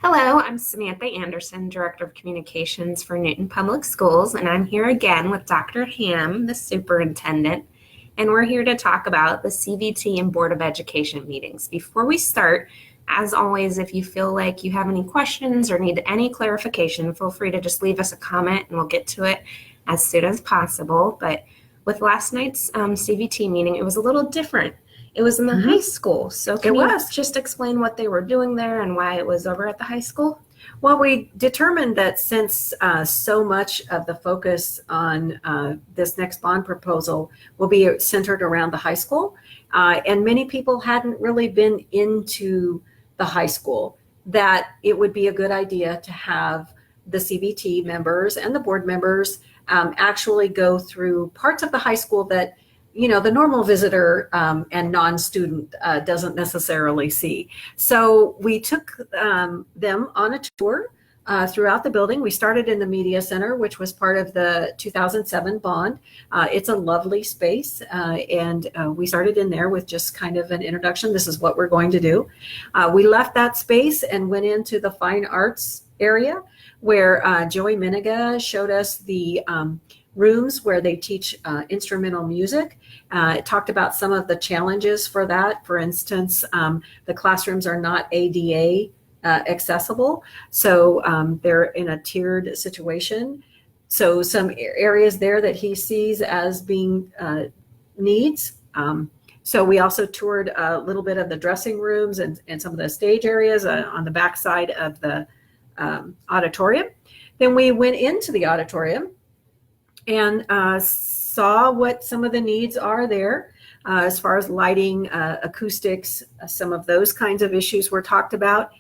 Hello, I'm Samantha Anderson, Director of Communications for Newton Public Schools, and I'm here again with Dr. Ham, the Superintendent, and we're here to talk about the CVT and Board of Education meetings. Before we start, as always, if you feel like you have any questions or need any clarification, feel free to just leave us a comment and we'll get to it as soon as possible. But with last night's CVT meeting, it was a little different. It was in the high school. So can you just explain what they were doing there and why it was over at the high school? Well, we determined that since so much of the focus on this next bond proposal will be centered around the high school, and many people hadn't really been into the high school, that it would be a good idea to have the CVT members and the board members actually go through parts of the high school that the normal visitor and non-student doesn't necessarily see. So we took them on a tour throughout the building. We started in the media center, which was part of the 2007 bond. It's a lovely space, and we started in there with just kind of an introduction. This is what we're going to do. We left that space and went into the fine arts area where Joey Miniga showed us the rooms where they teach instrumental music. It talked about some of the challenges for that. For instance, the classrooms are not ADA accessible, so they're in a tiered situation. So some areas there that he sees as being needs. So we also toured a little bit of the dressing rooms and some of the stage areas on the back side of the auditorium. Then we went into the auditorium and saw what some of the needs are there as far as lighting, acoustics, some of those kinds of issues were talked about.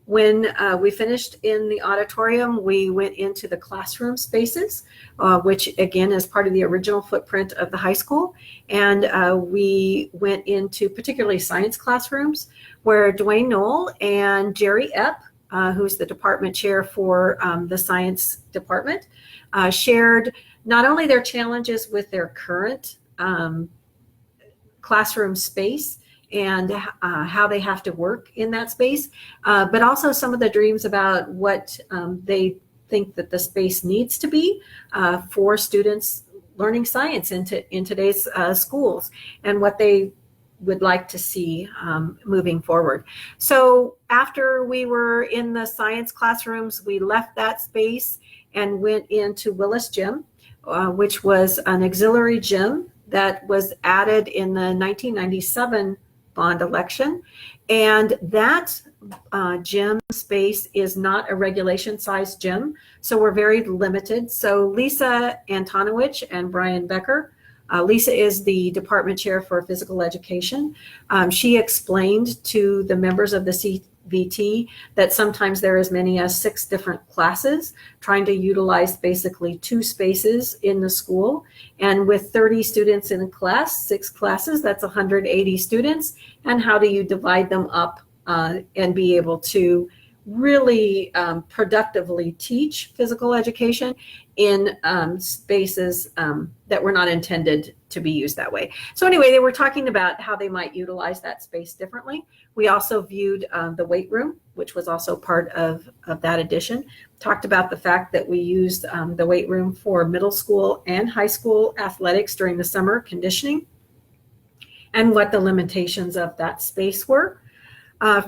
When we finished in the auditorium, we went into the classroom spaces, which again is part of the original footprint of the high school. And we went into particularly science classrooms where Dwayne Knoll and Jerry Epp, who's the department chair for the science department, shared not only their challenges with their current classroom space and how they have to work in that space, but also some of the dreams about what they think that the space needs to be for students learning science in today's schools, and what they would like to see moving forward. So after we were in the science classrooms, we left that space and went into Willis Gym, which was an auxiliary gym that was added in the 1997 bond election. And that gym space is not a regulation sized gym, so we're very limited. So Lisa Antonowicz and Brian Becker, Lisa is the department chair for physical education. She explained to the members of the CVT that sometimes there are as many as 6 different classes trying to utilize basically 2 spaces in the school. And with 30 students in a class, 6 classes, that's 180 students. And how do you divide them up and be able to really productively teach physical education in spaces that were not intended to be used that way. So anyway, they were talking about how they might utilize that space differently. We also viewed the weight room, which was also part of that addition. Talked about the fact that we used the weight room for middle school and high school athletics during the summer conditioning, and what the limitations of that space were.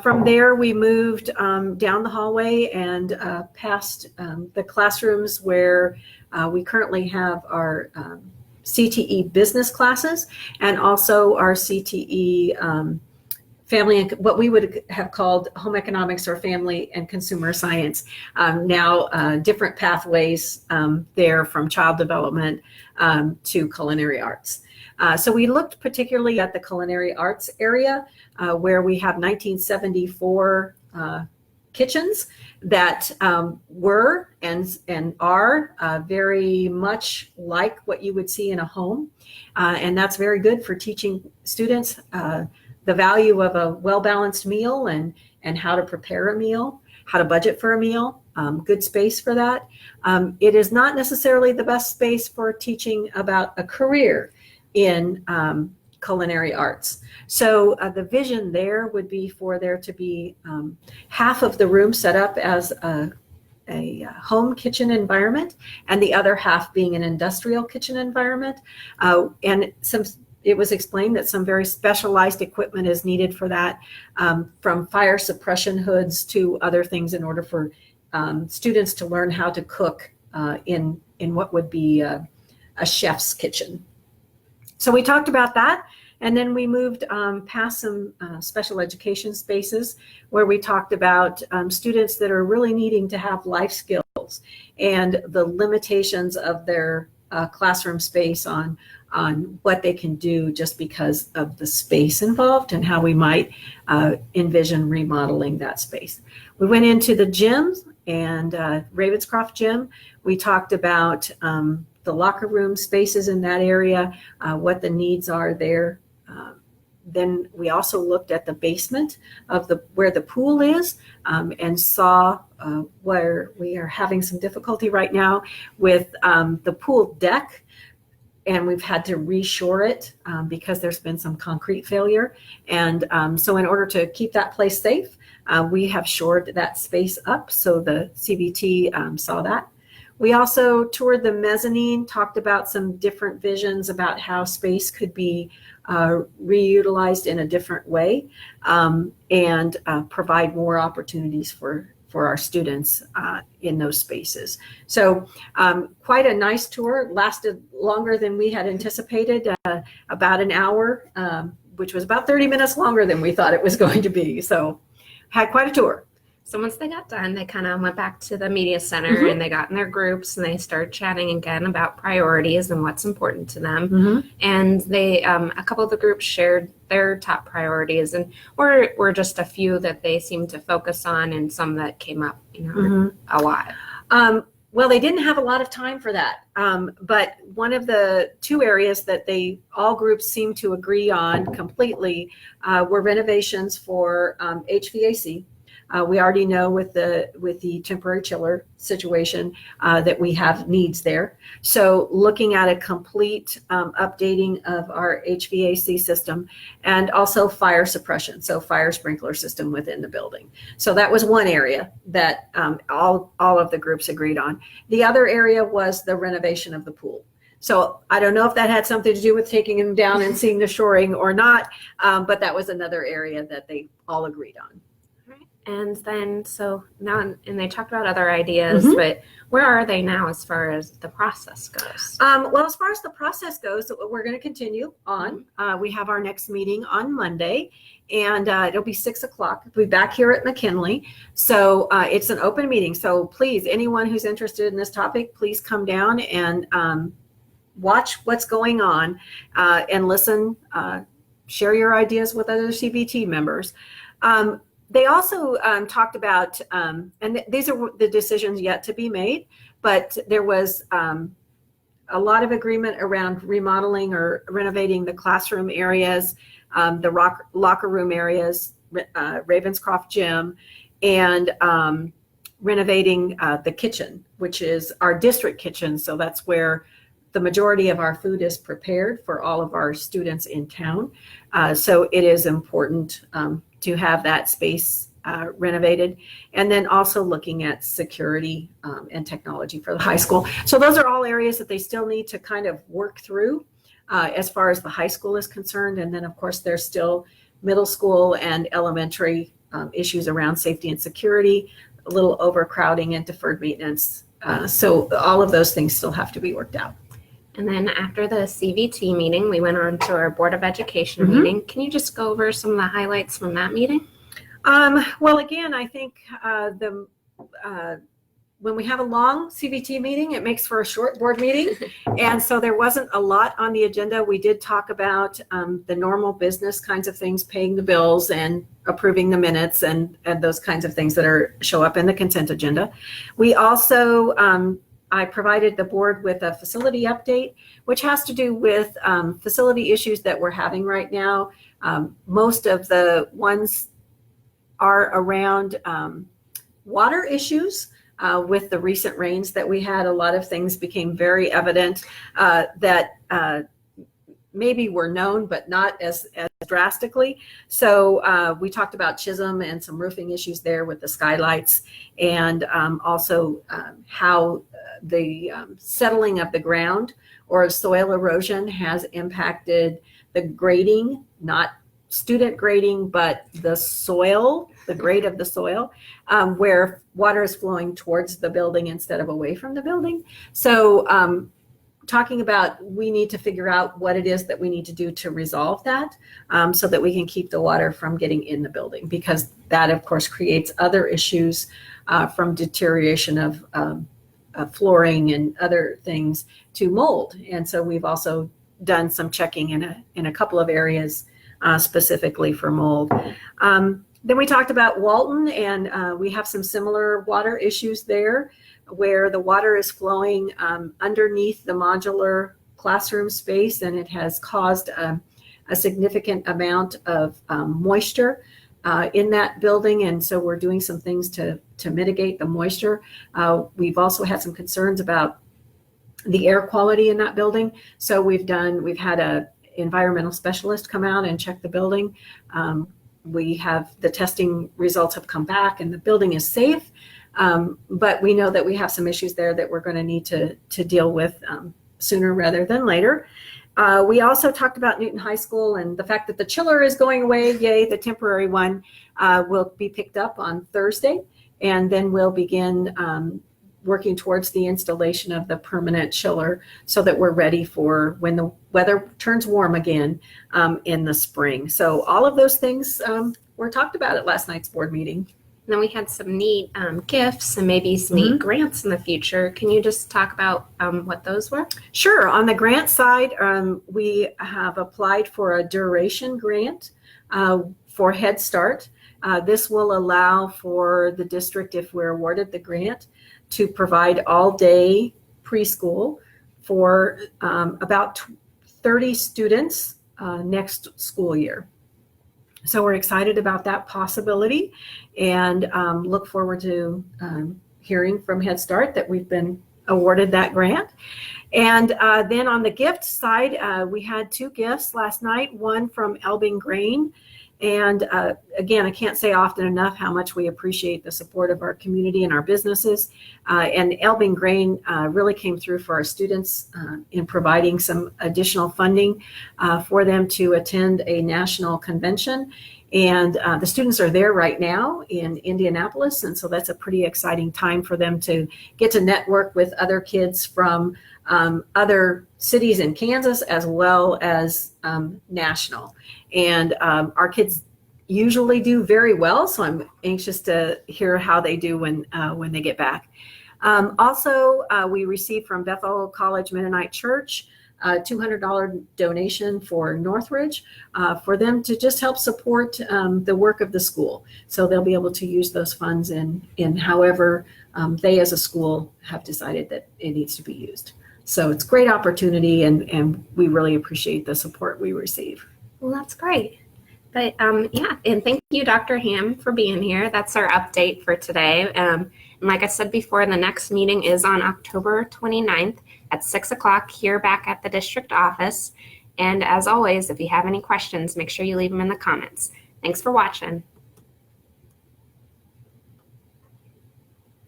From there, we moved down the hallway and past the classrooms where we currently have our CTE business classes, and also our CTE family and what we would have called home economics or family and consumer science. Now different pathways there, from child development to culinary arts. So we looked particularly at the culinary arts area, where we have 1974 kitchens that were and are very much like what you would see in a home. And that's very good for teaching students the value of a well-balanced meal and how to prepare a meal, how to budget for a meal. Good space for that. It is not necessarily the best space for teaching about a career in Culinary Arts. So the vision there would be for there to be half of the room set up as a home kitchen environment, and the other half being an industrial kitchen environment. And it was explained that some very specialized equipment is needed for that, from fire suppression hoods to other things in order for students to learn how to cook in what would be a chef's kitchen. So we talked about that, and then we moved past some special education spaces where we talked about students that are really needing to have life skills and the limitations of their classroom space on what they can do just because of the space involved and how we might envision remodeling that space. We went into the gyms and Ravenscroft Gym. We talked about the locker room spaces in that area, what the needs are there. Then we also looked at the basement of where the pool is, and saw where we are having some difficulty right now with the pool deck, and we've had to reshore it because there's been some concrete failure. And so in order to keep that place safe, we have shored that space up. So the CVT saw that. We also toured the mezzanine, talked about some different visions about how space could be reutilized in a different way, and provide more opportunities for our students in those spaces. So quite a nice tour, lasted longer than we had anticipated, about an hour, which was about 30 minutes longer than we thought it was going to be. So had quite a tour. So once they got done, they kind of went back to the media center, and they got in their groups and they started chatting again about priorities and what's important to them. And they, a couple of the groups shared their top priorities, and were just a few that they seemed to focus on, and some that came up, a lot. Well, they didn't have a lot of time for that. But one of the two areas that all groups seemed to agree on completely were renovations for HVAC. We already know with the temporary chiller situation that we have needs there. So looking at a complete updating of our HVAC system, and also fire suppression, so fire sprinkler system within the building. So that was one area that all of the groups agreed on. The other area was the renovation of the pool. So I don't know if that had something to do with taking them down and seeing the shoring or not, but that was another area that they all agreed on. And then, so now, and they talked about other ideas, but where are they now as far as the process goes? Well, as far as the process goes, we're going to continue on. We have our next meeting on Monday, and it'll be 6 o'clock. We'll be back here at McKinley. So it's an open meeting. So please, anyone who's interested in this topic, please come down and watch what's going on and listen, share your ideas with other CVT members. They also talked about, and these are the decisions yet to be made, but there was a lot of agreement around remodeling or renovating the classroom areas, the locker room areas, Ravenscroft Gym, and renovating the kitchen, which is our district kitchen. So that's where the majority of our food is prepared for all of our students in town. So it is important to have that space renovated, and then also looking at security and technology for the high school. So those are all areas that they still need to kind of work through as far as the high school is concerned. And then of course there's still middle school and elementary issues around safety and security, a little overcrowding and deferred maintenance. So all of those things still have to be worked out. And then after the CVT meeting, we went on to our Board of Education meeting. Can you just go over some of the highlights from that meeting? Well, again, I think when we have a long CVT meeting, it makes for a short board meeting. And so there wasn't a lot on the agenda. We did talk about the normal business kinds of things, paying the bills and approving the minutes and those kinds of things that show up in the consent agenda. We also I provided the board with a facility update, which has to do with facility issues that we're having right now. Most of the ones are around water issues. With the recent rains that we had, a lot of things became very evident that maybe were known, but not as drastically. So we talked about Chisholm and some roofing issues there with the skylights, and also how the settling of the ground or soil erosion has impacted the grading, not student grading, but the soil, the grade of the soil, where water is flowing towards the building instead of away from the building. So talking about, we need to figure out what it is that we need to do to resolve that, so that we can keep the water from getting in the building, because that of course creates other issues from deterioration of flooring and other things to mold. And so we've also done some checking in a couple of areas specifically for mold. Then we talked about Walton, and we have some similar water issues there, where the water is flowing underneath the modular classroom space, and it has caused a significant amount of moisture in that building. And so we're doing some things to mitigate the moisture. We've also had some concerns about the air quality in that building. So we've had a environmental specialist come out and check the building. We have the testing results have come back, and the building is safe. But we know that we have some issues there that we're going to need to deal with sooner rather than later. We also talked about Newton High School and the fact that the chiller is going away. Yay, the temporary one will be picked up on Thursday, and then we'll begin working towards the installation of the permanent chiller so that we're ready for when the weather turns warm again in the spring. So all of those things were talked about at last night's board meeting. And then we had some neat gifts and maybe some neat grants in the future. Can you just talk about what those were? Sure. On the grant side, we have applied for a duration grant for Head Start. This will allow for the district, if we're awarded the grant, to provide all-day preschool for about 30 students next school year. So we're excited about that possibility, and look forward to hearing from Head Start that we've been awarded that grant. And then on the gift side, we had two gifts last night, one from Elbing Grain. And again, I can't say often enough how much we appreciate the support of our community and our businesses. And Elbing Grain really came through for our students in providing some additional funding for them to attend a national convention. And the students are there right now in Indianapolis. And so that's a pretty exciting time for them to get to network with other kids from other cities in Kansas as well as national. And our kids usually do very well, so I'm anxious to hear how they do when they get back. Also, we received from Bethel College Mennonite Church a $200 donation for Northridge for them to just help support the work of the school. So they'll be able to use those funds in however they as a school have decided that it needs to be used. So it's a great opportunity, and we really appreciate the support we receive. Well, that's great. But yeah, and thank you, Dr. Ham, for being here. That's our update for today. And like I said before, the next meeting is on October 29th at 6 o'clock here back at the district office. And as always, if you have any questions, make sure you leave them in the comments. Thanks for watching.